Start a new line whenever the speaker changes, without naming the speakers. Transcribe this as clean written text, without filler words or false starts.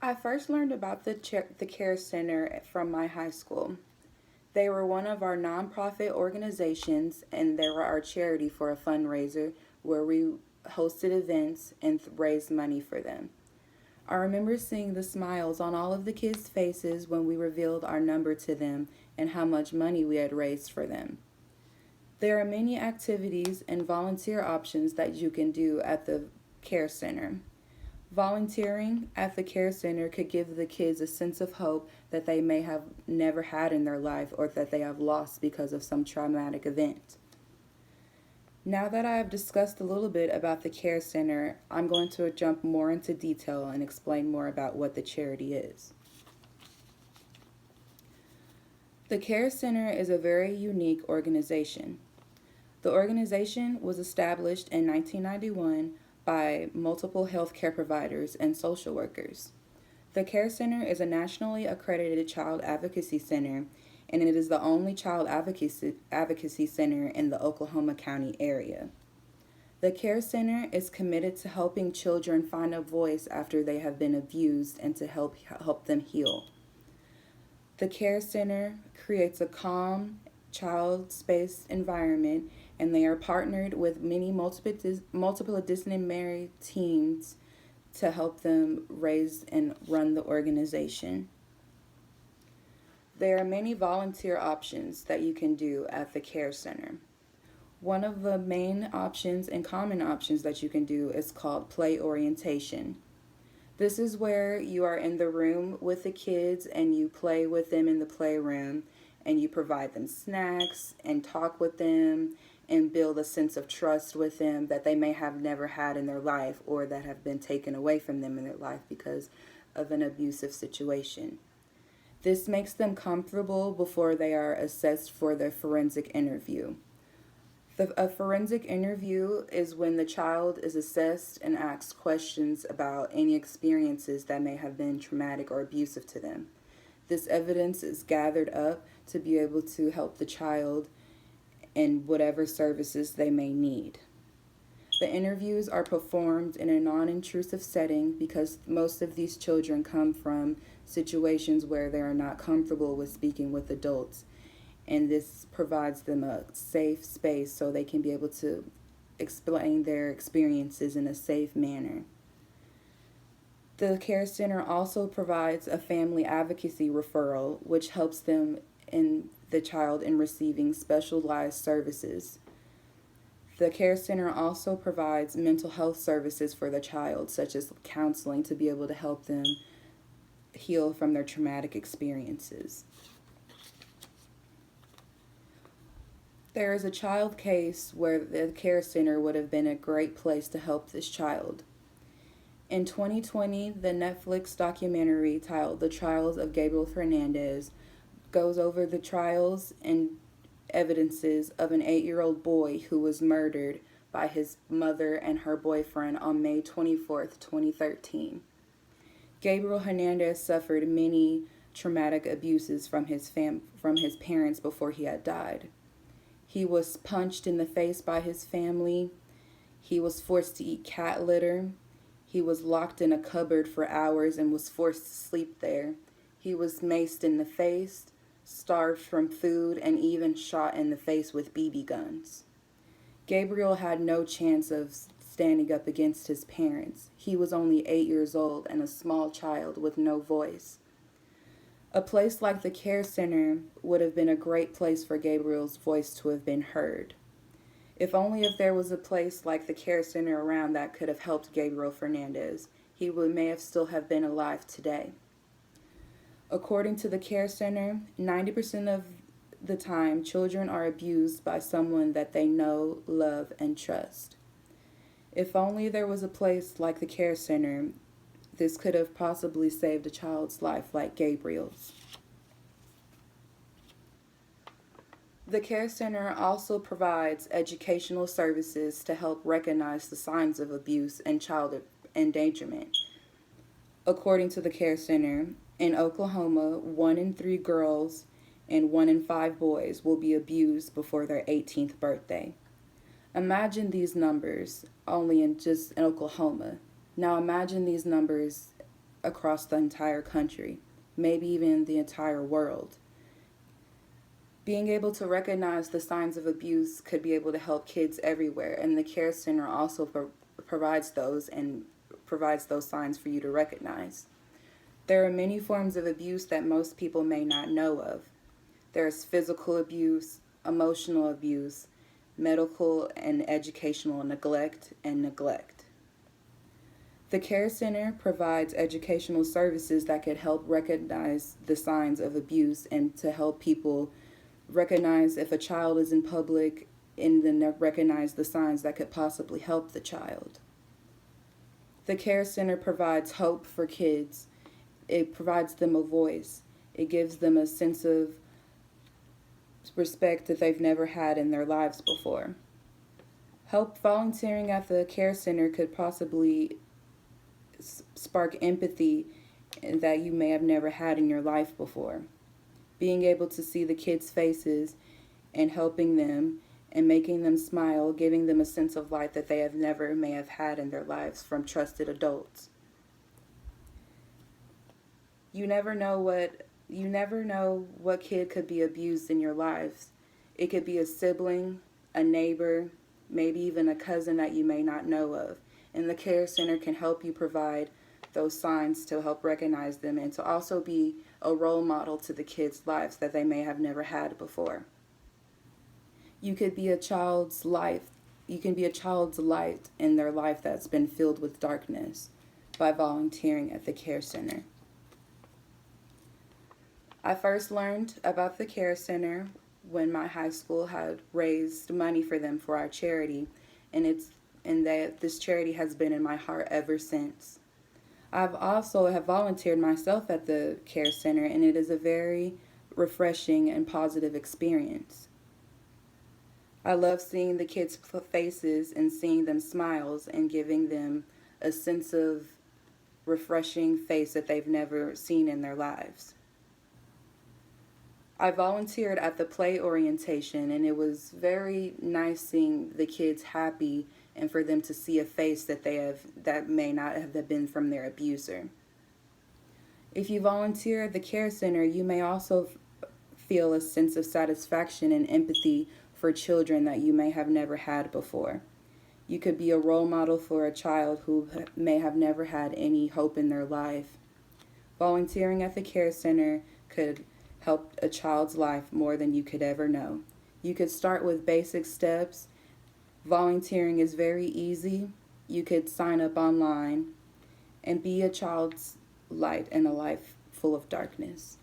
I first learned about the Care Center from my high school. They were one of our nonprofit organizations, and they were our charity for a fundraiser where we hosted events and raised money for them. I remember seeing the smiles on all of the kids' faces when we revealed our number to them and how much money we had raised for them. There are many activities and volunteer options that you can do at the Care Center. Volunteering at the Care Center could give the kids a sense of hope that they may have never had in their life or that they have lost because of some traumatic event. Now that I have discussed a little bit about the Care Center, I'm going to jump more into detail and explain more about what the charity is. The Care Center is a very unique organization. The organization was established in 1991 by multiple healthcare providers and social workers. The Care Center is a nationally accredited child advocacy center, and it is the only child advocacy center in the Oklahoma County area. The Care Center is committed to helping children find a voice after they have been abused and to help them heal. The Care Center creates a calm, child-spaced environment, and they are partnered with many multidisciplinary teams to help them raise and run the organization. There are many volunteer options that you can do at the Care Center. One of the main options and common options that you can do is called play orientation. This is where you are in the room with the kids and you play with them in the playroom and you provide them snacks and talk with them and build a sense of trust with them that they may have never had in their life or that have been taken away from them in their life because of an abusive situation. This makes them comfortable before they are assessed for their forensic interview. A forensic interview is when the child is assessed and asked questions about any experiences that may have been traumatic or abusive to them. This evidence is gathered up to be able to help the child in whatever services they may need. The interviews are performed in a non-intrusive setting because most of these children come from situations where they are not comfortable with speaking with adults, and this provides them a safe space so they can be able to explain their experiences in a safe manner. The Care Center also provides a family advocacy referral, which helps them in the child in receiving specialized services. The Care Center also provides mental health services for the child, such as counseling, to be able to help them heal from their traumatic experiences. There is a child case where the Care Center would have been a great place to help this child. In 2020, the Netflix documentary titled The Trials of Gabriel Fernandez goes over the trials and evidences of an 8-year-old boy who was murdered by his mother and her boyfriend on May 24th, 2013. Gabriel Hernandez suffered many traumatic abuses from his parents before he had died. He was punched in the face by his family. He was forced to eat cat litter. He was locked in a cupboard for hours and was forced to sleep there. He was maced in the face, starved from food, and even shot in the face with BB guns. Gabriel had no chance of standing up against his parents. He was only 8 years old and a small child with no voice. A place like the Care Center would have been a great place for Gabriel's voice to have been heard. If only if there was a place like the Care Center around that could have helped Gabriel Fernandez, he may have still have been alive today. According to the Care Center, 90% of the time, children are abused by someone that they know, love, and trust. If only there was a place like the Care Center, this could have possibly saved a child's life like Gabriel's. The Care Center also provides educational services to help recognize the signs of abuse and child endangerment. According to the Care Center, in Oklahoma, 1 in 3 girls and 1 in 5 boys will be abused before their 18th birthday. Imagine these numbers only in Oklahoma. Now imagine these numbers across the entire country, maybe even the entire world. Being able to recognize the signs of abuse could be able to help kids everywhere, and the Care Center also provides those and provides those signs for you to recognize. There are many forms of abuse that most people may not know of. There's physical abuse, emotional abuse, medical and educational neglect, and neglect. The Care Center provides educational services that could help recognize the signs of abuse and to help people recognize if a child is in public and then recognize the signs that could possibly help the child. The Care Center provides hope for kids. It provides them a voice. It gives them a sense of respect that they've never had in their lives before. Help volunteering at the Care Center could possibly spark empathy that you may have never had in your life before. Being able to see the kids' faces and helping them and making them smile, giving them a sense of light that they have never may have had in their lives from trusted adults. You never know what kid could be abused in your lives. It could be a sibling, a neighbor, maybe even a cousin that you may not know of. And the Care Center can help you provide those signs to help recognize them and to also be a role model to the kids' lives that they may have never had before. You could be a child's life. You can be a child's light in their life that's been filled with darkness by volunteering at the Care Center. I first learned about the Care Center when my high school had raised money for them for our charity, and this charity has been in my heart ever since. I've also have volunteered myself at the Care Center, and it is a very refreshing and positive experience. I love seeing the kids' faces and seeing them smiles and giving them a sense of refreshing face that they've never seen in their lives. I volunteered at the play orientation, and it was very nice seeing the kids happy and for them to see a face that may not have been from their abuser. If you volunteer at the Care Center, you may also feel a sense of satisfaction and empathy for children that you may have never had before. You could be a role model for a child who may have never had any hope in their life. Volunteering at the Care Center could help a child's life more than you could ever know. You could start with basic steps. Volunteering is very easy. You could sign up online and be a child's light in a life full of darkness.